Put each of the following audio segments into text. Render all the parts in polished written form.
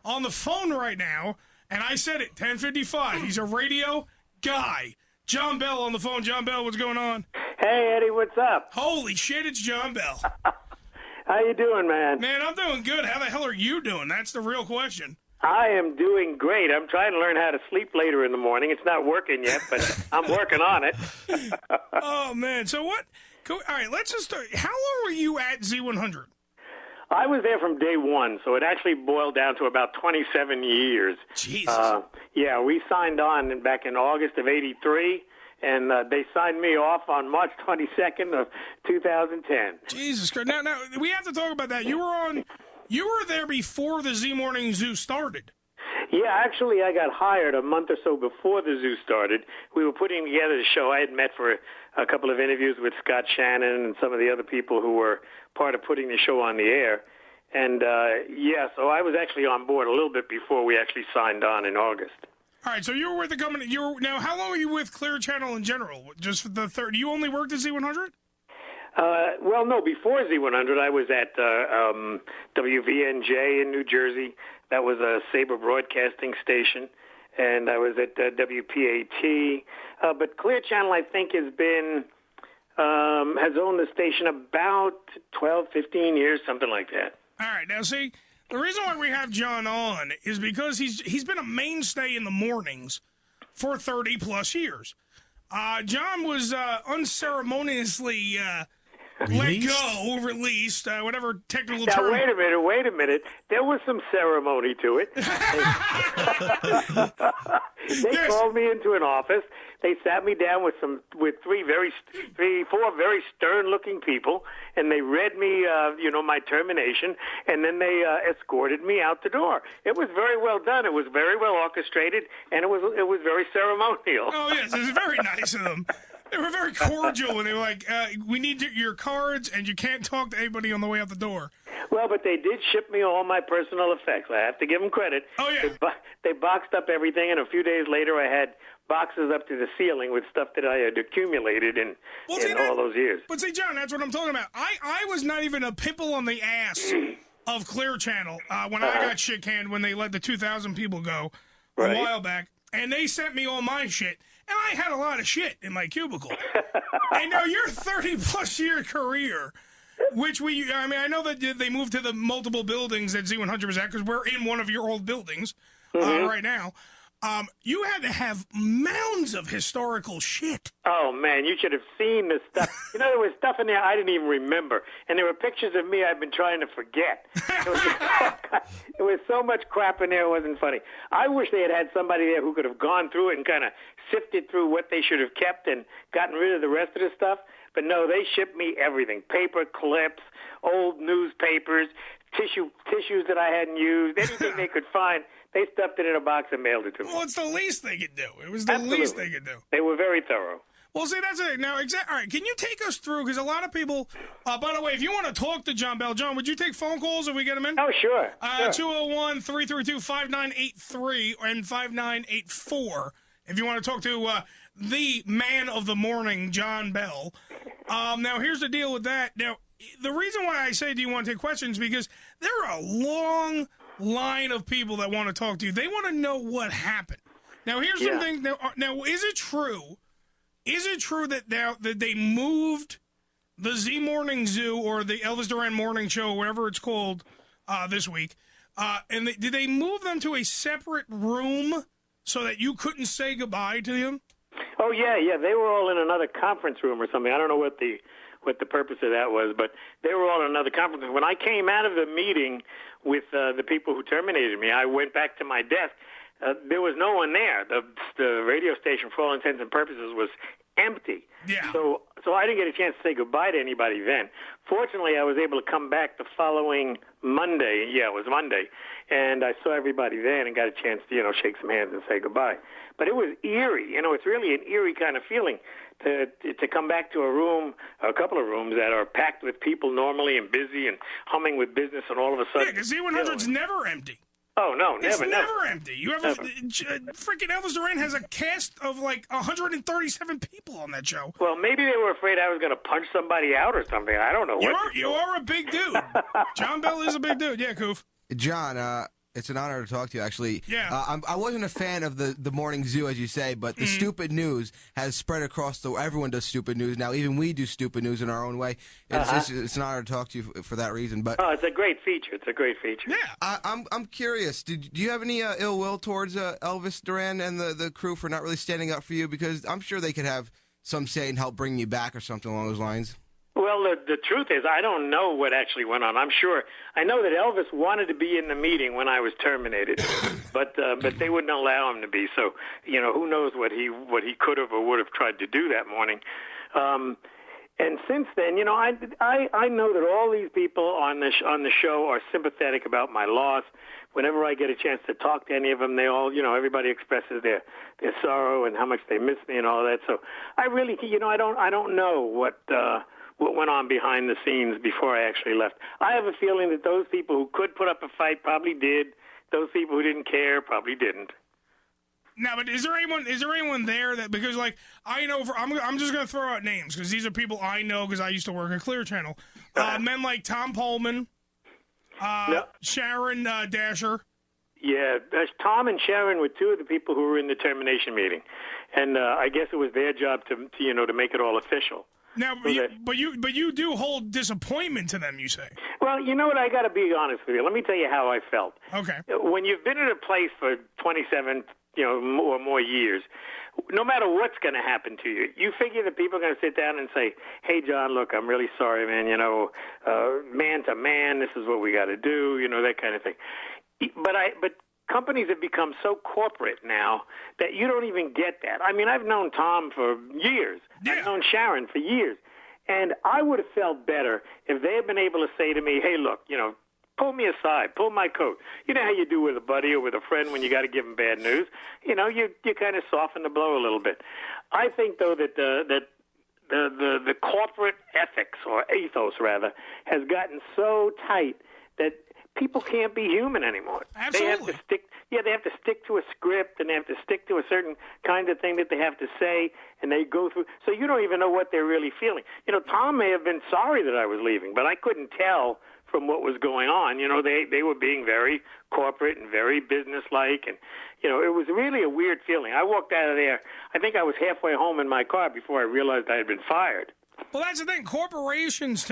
on the phone right now, and I said it, 10:55. He's a radio guy. John Bell on the phone. John Bell, what's going on? Hey, Eddie, what's up? Holy shit, it's John Bell. How you doing, man? Man, I'm doing good. How the hell are you doing? That's the real question. I am doing great. I'm trying to learn how to sleep later in the morning. It's not working yet, but I'm working on it. Oh, man. So what? All right, let's just start. How long were you at Z100? I was there from day one, so it actually boiled down to about 27 years. Jesus. Yeah, we signed on back in August of '83, and they signed me off on March 22nd of 2010. Jesus Christ. Now, we have to talk about that. You were there before the Z Morning Zoo started. Yeah, actually, I got hired a month or so before the zoo started. We were putting together the show. I had met for a couple of interviews with Scott Shannon and some of the other people who were part of putting the show on the air. And, yeah, so I was actually on board a little bit before we actually signed on in August. All right, so you were with the company. Now, how long were you with Clear Channel in general? Just for the third? You only worked at Z100? Well, no, before Z100, I was at WVNJ in New Jersey. That was a Sabre broadcasting station. And I was at WPAT. But Clear Channel, I think, has owned the station about 12, 15 years, something like that. All right, now see, the reason why we have John on is because he's been a mainstay in the mornings for 30-plus years. John was unceremoniously released, whatever technical term. Now, wait a minute. There was some ceremony to it. They called me into an office. They sat me down with four very stern-looking people, and they read me, my termination, and then they escorted me out the door. It was very well done. It was very well orchestrated, and it was very ceremonial. Oh yes, it was very nice of them. They were very cordial, and they were like, we need your cards, and you can't talk to anybody on the way out the door. Well, but they did ship me all my personal effects. I have to give them credit. Oh, yeah. They boxed up everything, and a few days later I had boxes up to the ceiling with stuff that I had accumulated in all those years. But see, John, that's what I'm talking about. I was not even a pimple on the ass of Clear Channel when I got shit canned when they let the 2,000 people go a while back, and they sent me all my shit. And I had a lot of shit in my cubicle. And now your 30-plus year career, which I know that they moved to the multiple buildings that Z100 was at because we're in one of your old buildings right now. You had to have mounds of historical shit. Oh, man, you should have seen the stuff. There was stuff in there I didn't even remember. And there were pictures of me I've been trying to forget. There was so much crap in there, it wasn't funny. I wish they had somebody there who could have gone through it and kind of sifted through what they should have kept and gotten rid of the rest of the stuff. But no, they shipped me everything. Paper clips, old newspapers, tissues that I hadn't used, anything they could find. They stuffed it in a box and mailed it to me. Well, it's the least they could do. It was the least they could do. They were very thorough. Well, see, that's it. Now, all right, can you take us through, because a lot of people, by the way, if you want to talk to John Bell, John, would you take phone calls if we get him in? Oh, sure. 201-332-5983 and 5984. If you want to talk to the man of the morning, John Bell. Now, here's the deal with that. Now, the reason why I say do you want to take questions, because there are a long line of people that want to talk to you. They want to know what happened. Now, here's something. Now, is it true? Is it true that they moved the Z Morning Zoo or the Elvis Duran Morning Show, whatever it's called, this week? And did they move them to a separate room so that you couldn't say goodbye to them? Oh, yeah. They were all in another conference room or something. I don't know what the purpose of that was, but they were all in another conference room. When I came out of the meeting with the people who terminated me, I went back to my desk. There was no one there. The radio station, for all intents and purposes, was empty. Yeah. So I didn't get a chance to say goodbye to anybody then. Fortunately, I was able to come back the following Monday. Yeah, it was Monday. And I saw everybody then and got a chance to, shake some hands and say goodbye. But it was eerie. It's really an eerie kind of feeling to come back to a couple of rooms that are packed with people normally and busy and humming with business, and all of a sudden... Yeah, because Z100's never empty. Oh, no, never. It's never empty. You have freaking Elvis Duran has a cast of like 137 people on that show. Well, maybe they were afraid I was going to punch somebody out or something. I don't know. You are a big dude. John Bell is a big dude. Yeah, Koof. John, It's an honor to talk to you, actually. Yeah. I wasn't a fan of the morning zoo, as you say, but the stupid news has spread across everyone does stupid news now. Even we do stupid news in our own way. It's an honor to talk to you for that reason. But it's a great feature. It's a great feature. Yeah. I'm curious. Do you have any ill will towards Elvis Duran and the crew for not really standing up for you? Because I'm sure they could have some say and help bring you back or something along those lines. Well, the truth is, I don't know what actually went on. I know that Elvis wanted to be in the meeting when I was terminated, but they wouldn't allow him to be. So, who knows what he could have or would have tried to do that morning. And since then, I know that all these people on the show are sympathetic about my loss. Whenever I get a chance to talk to any of them, they all, everybody expresses their sorrow and how much they miss me and all that. So I really, I don't know what went on behind the scenes before I actually left. I have a feeling that those people who could put up a fight probably did. Those people who didn't care probably didn't. Now, but is there anyone there that, because like I know I'm just gonna throw out names because these are people I know because I used to work at Clear Channel. Men like Tom Pullman, Sharon Dasher. Yeah, Tom and Sharon were two of the people who were in the termination meeting, and I guess it was their job to make it all official. Now, but you do hold disappointment to them, you say. Well, you know what? I got to be honest with you. Let me tell you how I felt. Okay. When you've been in a place for 27, or more years, no matter what's going to happen to you, you figure that people are going to sit down and say, "Hey, John, look, I'm really sorry, man. Man to man, this is what we got to do." That kind of thing. But companies have become so corporate now that you don't even get that. I mean, I've known Tom for years. Yeah. I've known Sharon for years. And I would have felt better if they had been able to say to me, "Hey, look, pull me aside, pull my coat." You know how you do with a buddy or with a friend when you got to give them bad news? You kind of soften the blow a little bit. I think, though, that the corporate ethics, or ethos rather, has gotten so tight that people can't be human anymore. Absolutely. They have to stick to a script, and they have to stick to a certain kind of thing that they have to say, and they go through. So you don't even know what they're really feeling. Tom may have been sorry that I was leaving, but I couldn't tell from what was going on. They were being very corporate and very businesslike, and it was really a weird feeling. I walked out of there. I think I was halfway home in my car before I realized I had been fired. Well, that's the thing. Corporations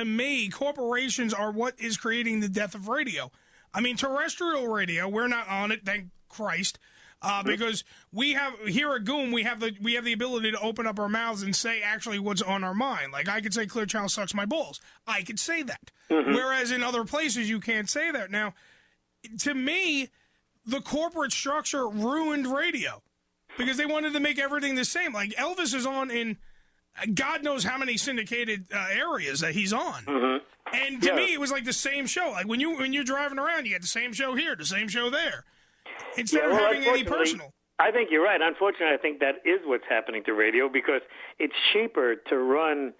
are what is creating the death of radio. I mean, terrestrial radio, we're not on it, thank Christ, because we have here at Goom, we have the ability to open up our mouths and say actually what's on our mind. Like I could say Clear Channel sucks my balls. I could say that. Mm-hmm. Whereas in other places you can't say that. Now, to me, the corporate structure ruined radio because they wanted to make everything the same. Like Elvis is on in God knows how many syndicated areas that he's on. Mm-hmm. And to me, it was like the same show. Like when you're driving around, you get the same show here, the same show there, instead of having any personal. I think you're right. Unfortunately, I think that is what's happening to radio because it's cheaper to run,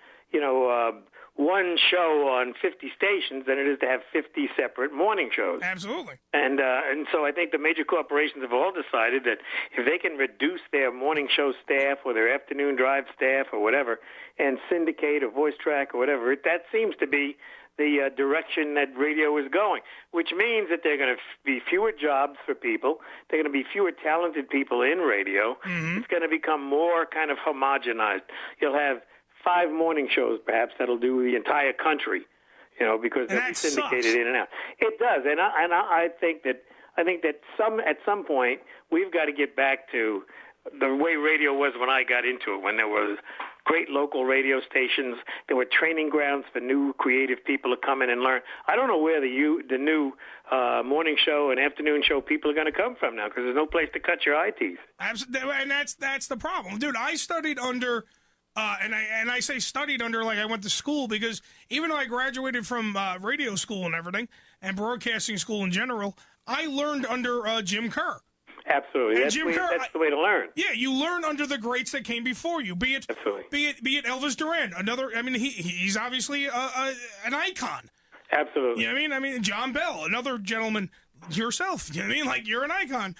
one show on 50 stations than it is to have 50 separate morning shows. Absolutely. And so I think the major corporations have all decided that if they can reduce their morning show staff or their afternoon drive staff or whatever and syndicate or voice track or whatever, that seems to be the direction that radio is going, which means that there are going to be fewer jobs for people. There are going to be fewer talented people in radio. Mm-hmm. It's going to become more kind of homogenized. You'll have 5 morning shows, perhaps, that'll do the entire country, because they'll be syndicated in and out. It does, and I think that at some point we've got to get back to the way radio was when I got into it, when there was great local radio stations. There were training grounds for new creative people to come in and learn. I don't know where the new morning show and afternoon show people are going to come from now because there's no place to cut your eye teeth. Absolutely, and that's the problem, dude. I studied under. And I say studied under like I went to school because even though I graduated from radio school and everything and broadcasting school in general, I learned under Jim Kerr. Absolutely, that's the way to learn. Yeah, you learn under the greats that came before you. Be it Elvis Duran, he's obviously an icon. Absolutely. You know what I mean? John Bell, another gentleman, yourself. You know what I mean? Like you're an icon.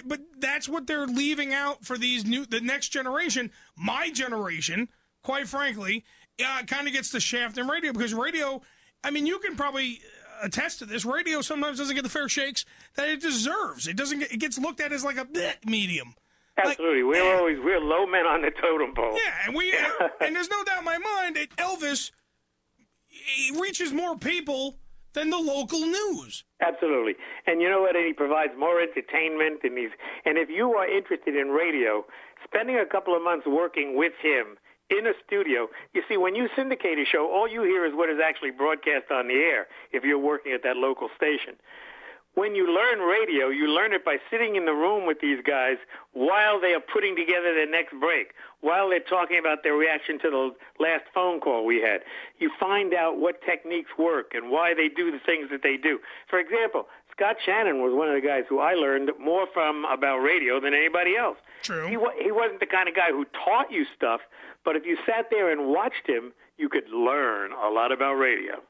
But that's what they're leaving out for the next generation. My generation, quite frankly, kind of gets the shaft in radio because radio. I mean, you can probably attest to this. Radio sometimes doesn't get the fair shakes that it deserves. It doesn't. It gets looked at as like a medium. Absolutely, we're low men on the totem pole. Yeah, and there's no doubt in my mind that Elvis reaches more people than the local news. Absolutely, and you know what? And he provides more entertainment, and if you are interested in radio, spending a couple of months working with him in a studio, you see, when you syndicate a show, all you hear is what is actually broadcast on the air if you're working at that local station. When you learn radio, you learn it by sitting in the room with these guys while they are putting together their next break, while they're talking about their reaction to the last phone call we had. You find out what techniques work and why they do the things that they do. For example, Scott Shannon was one of the guys who I learned more from about radio than anybody else. True. He wasn't the kind of guy who taught you stuff, but if you sat there and watched him, you could learn a lot about radio.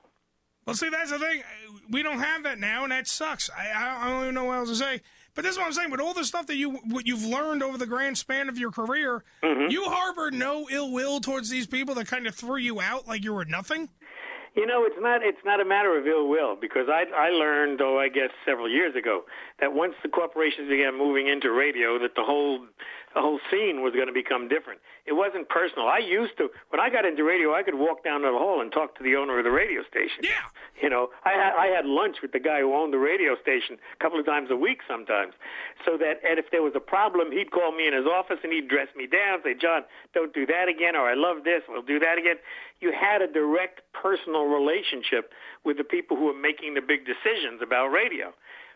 Well, see, that's the thing. We don't have that now, and that sucks. I don't even know what else to say. But this is what I'm saying. With all the stuff that you've learned over the grand span of your career, you harbor no ill will towards these people that kind of threw you out like you were nothing? You know, it's not a matter of ill will, because I learned, I guess several years ago, that once the corporations began moving into radio, that the whole scene was going to become different. It wasn't personal. When I got into radio, I could walk down to the hall and talk to the owner of the radio station. Yeah. You know, I had lunch with the guy who owned the radio station a couple of times a week sometimes, and if there was a problem, he'd call me in his office and he'd dress me down, say, John, don't do that again, or I love this, we'll do that again. You had a direct personal relationship with the people who were making the big decisions about radio.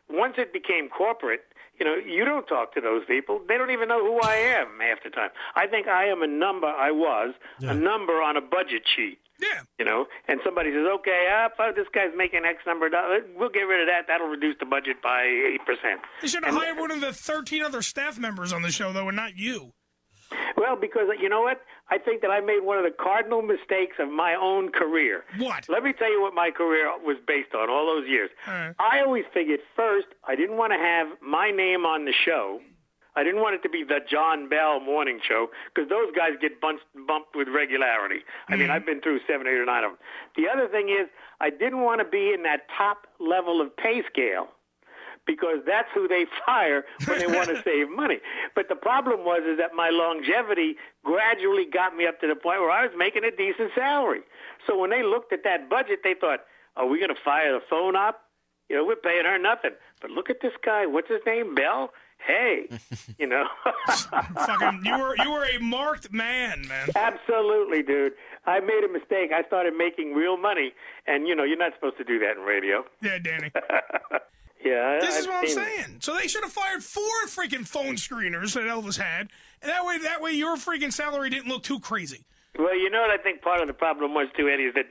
Once it became corporate, you know, you don't talk to those people. They don't even know who I am half the time. I think I am a number on a budget sheet. Yeah. You know, and somebody says, okay, this guy's making X number of dollars. We'll get rid of that. That'll reduce the budget by 8%. They should have hired one of the 13 other staff members on the show, though, and not you. Well, because you know what? I think that I made one of the cardinal mistakes of my own career. What? Let me tell you what my career was based on all those years. I always figured, first, I didn't want to have my name on the show. I didn't want it to be the John Bell morning show, because those guys get bumped with regularity. I mean, I've been through 7, 8, or 9 of them. The other thing is, I didn't want to be in that top level of pay scale, because that's who they fire when they want to save money. But the problem is that my longevity gradually got me up to the point where I was making a decent salary. So when they looked at that budget, they thought, are we going to fire the phone op? You know, we're paying her nothing. But look at this guy. What's his name? Bell? Hey, you know. Fucking, you were a marked man. Absolutely, dude. I made a mistake. I started making real money, and, you know, you're not supposed to do that in radio. Yeah, Danny. Yeah, this is what I'm saying. So they should have fired 4 freaking phone screeners that Elvis had, and that way your freaking salary didn't look too crazy. Well, you know what I think part of the problem was too, Eddie, is that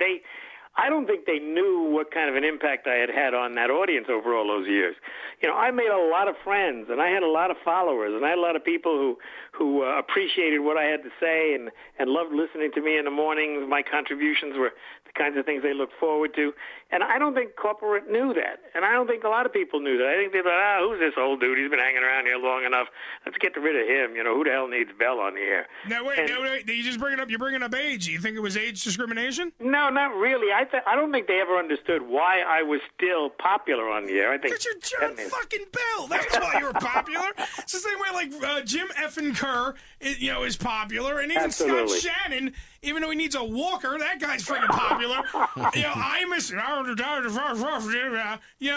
I don't think they knew what kind of an impact I had on that audience over all those years. You know, I made a lot of friends, and I had a lot of followers, and I had a lot of people who appreciated what I had to say and loved listening to me in the mornings. My contributions were the kinds of things they looked forward to. And I don't think corporate knew that, and I don't think a lot of people knew that. I think they thought, who's this old dude? He's been hanging around here long enough. Let's get rid of him. You know, who the hell needs Bell on the air? Now, wait. You just you're bringing up age. You think it was age discrimination? No, not really. I don't think they ever understood why I was still popular on the air. I think because you're John fucking Bell. That's why you were popular. It's the same way like Jim effing Kerr, is popular, and even Absolutely. Scott Shannon, even though he needs a walker, that guy's freaking popular.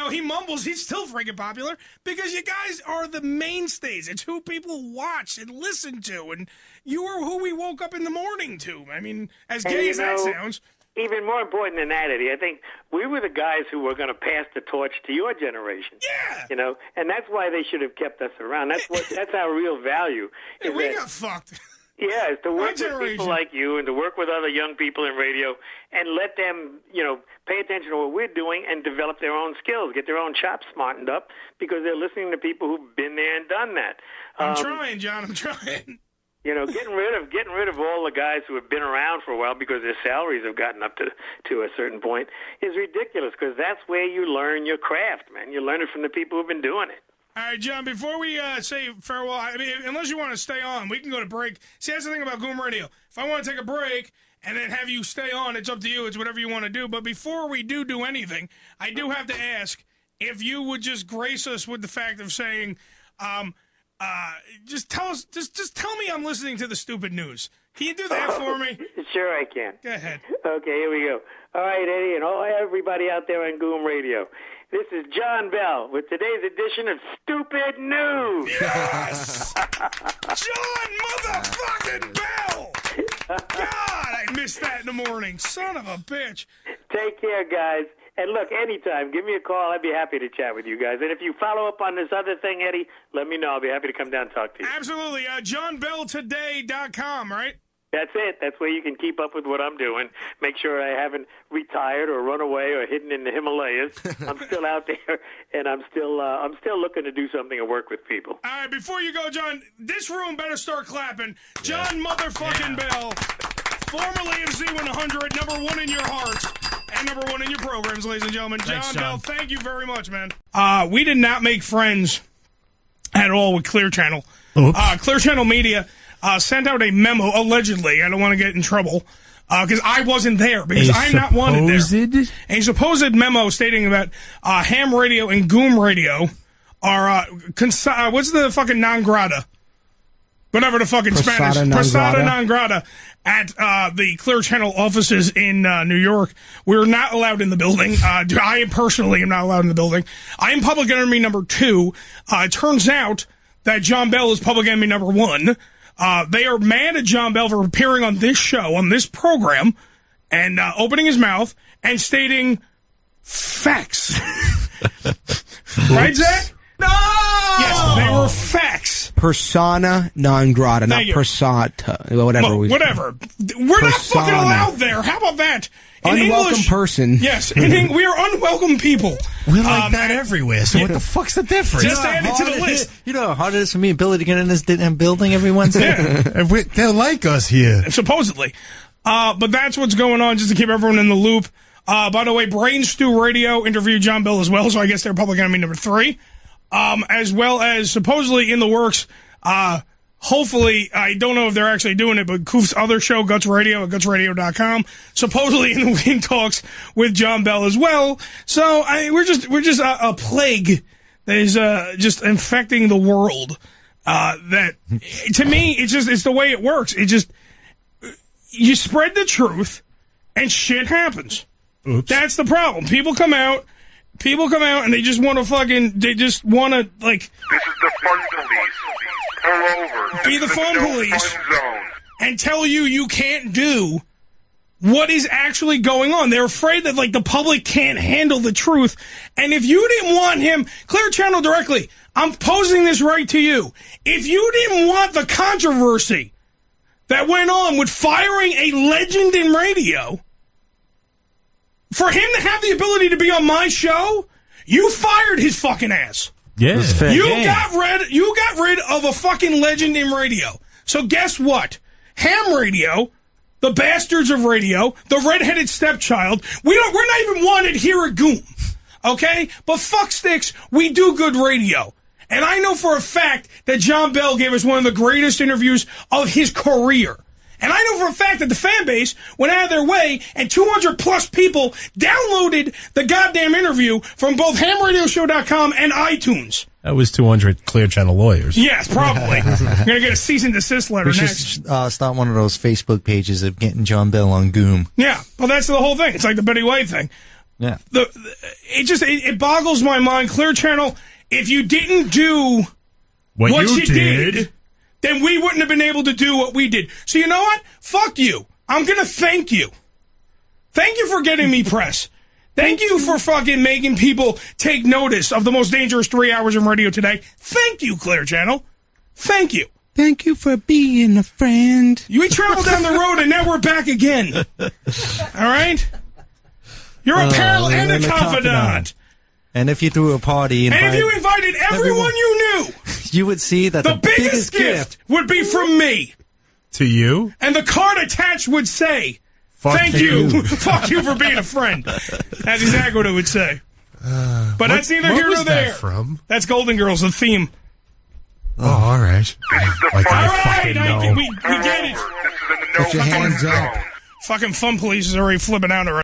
He mumbles. He's still freaking popular because you guys are the mainstays. It's who people watch and listen to, and you are who we woke up in the morning to. I mean, as gay as that sounds. Even more important than that, Eddie, I think we were the guys who were going to pass the torch to your generation. Yeah. You know, and that's why they should have kept us around. That's our real value. We got fucked. Yeah, is to work with people like you and to work with other young people in radio and let them, pay attention to what we're doing and develop their own skills, get their own chops smartened up because they're listening to people who've been there and done that. I'm trying, John. I'm trying. Getting rid of all the guys who have been around for a while because their salaries have gotten up to a certain point is ridiculous because that's where you learn your craft, man. You learn it from the people who've been doing it. All right, John, before we say farewell, I mean, unless you want to stay on, we can go to break. See, that's the thing about Goom Radio. If I want to take a break and then have you stay on. It's up to you. It's whatever you want to do. But before we do anything, I do have to ask if you would just grace us with the fact of saying, just tell us, just tell me I'm listening to the stupid news. Can you do that for me? Sure, I can. Go ahead. Okay, here we go. All right, Eddie, and everybody out there on Goom Radio. This is John Bell with today's edition of Stupid News. Yes! John motherfucking Bell! God, I missed that in the morning. Son of a bitch. Take care, guys. And look, anytime, give me a call. I'd be happy to chat with you guys. And if you follow up on this other thing, Eddie, let me know. I'll be happy to come down and talk to you. Absolutely. JohnBellToday.com, right? That's it. That's where you can keep up with what I'm doing. Make sure I haven't retired or run away or hidden in the Himalayas. I'm still out there, and I'm still looking to do something and work with people. All right, before you go, John, this room better start clapping. John motherfucking Bell, formerly of Z100, number one in your hearts and number one in your programs, ladies and gentlemen. Thanks, John John Bell, thank you very much, man. We did not make friends at all with Clear Channel. Clear Channel Media sent out a memo, allegedly. I don't want to get in trouble, because I wasn't there, because I'm not wanted there. A supposed memo stating that ham radio and Goom radio are, what's the fucking non grata? Whatever the fucking Spanish. Posada non grata at the Clear Channel offices in New York. We're not allowed in the building. I personally am not allowed in the building. I am public enemy number 2. It turns out that John Bell is public enemy number 1. They are mad at John Bell for appearing on this show, on this program, and opening his mouth and stating facts. Right, Zach? No! Yes, they were facts. Persona non grata, not persata. Whatever. Whatever. We're not fucking allowed there. How about that? In unwelcome English, person. Yes, we are unwelcome people. We're like that everywhere, so what the fuck's the difference? Just add it to the list. You know how hard it is for me ability to get in this building every Wednesday? They're like us here. Supposedly. But that's what's going on, just to keep everyone in the loop. By the way, Brain Stew Radio interviewed John Bell as well, so I guess they're public enemy number 3. As well as supposedly in the works, hopefully, I don't know if they're actually doing it, but Koof's other show, Guts Radio at gutsradio.com, supposedly in talks with John Bell as well. So we're just a plague that is just infecting the world. That to me, it's the way it works. It just, you spread the truth and shit happens. Oops. That's the problem. People come out and they just want to like... This is the fun police. Pull over. Be the fun police and tell you can't do what is actually going on. They're afraid that, the public can't handle the truth. And if you didn't want him... Clear Channel directly, I'm posing this right to you. If you didn't want the controversy that went on with firing a legend in radio... For him to have the ability to be on my show, you fired his fucking ass. Yeah. You got rid of a fucking legend in radio. So guess what? Ham radio, the bastards of radio, the redheaded stepchild, we're not even wanted here at Goom. Okay? But fuck sticks, we do good radio. And I know for a fact that John Bell gave us one of the greatest interviews of his career. And I know for a fact that the fan base went out of their way and 200-plus people downloaded the goddamn interview from both hamradioshow.com and iTunes. That was 200 Clear Channel lawyers. Yes, probably. We're going to get a cease and desist letter we next. Should start one of those Facebook pages of getting John Bell on Goom. Yeah, well, that's the whole thing. It's like the Betty White thing. Yeah. It boggles my mind. Clear Channel, if you didn't do what you did, then we wouldn't have been able to do what we did. So you know what? Fuck you. I'm going to thank you. Thank you for getting me press. Thank you for fucking making people take notice of the most dangerous 3 hours in radio today. Thank you, Clear Channel. Thank you. Thank you for being a friend. We traveled down the road, and now we're back again. All right? You're a pal and a confidant. And if you threw a party... And if you invited everyone you knew... You would see that the biggest gift would be from me. To you? And the card attached would say, thank you. Fuck you for being a friend. That's exactly what it would say. But that's neither here nor there. From? That's Golden Girls, the theme. Oh, all right. All right, we get it. Put your hands up. Fucking Fun Police is already flipping out already.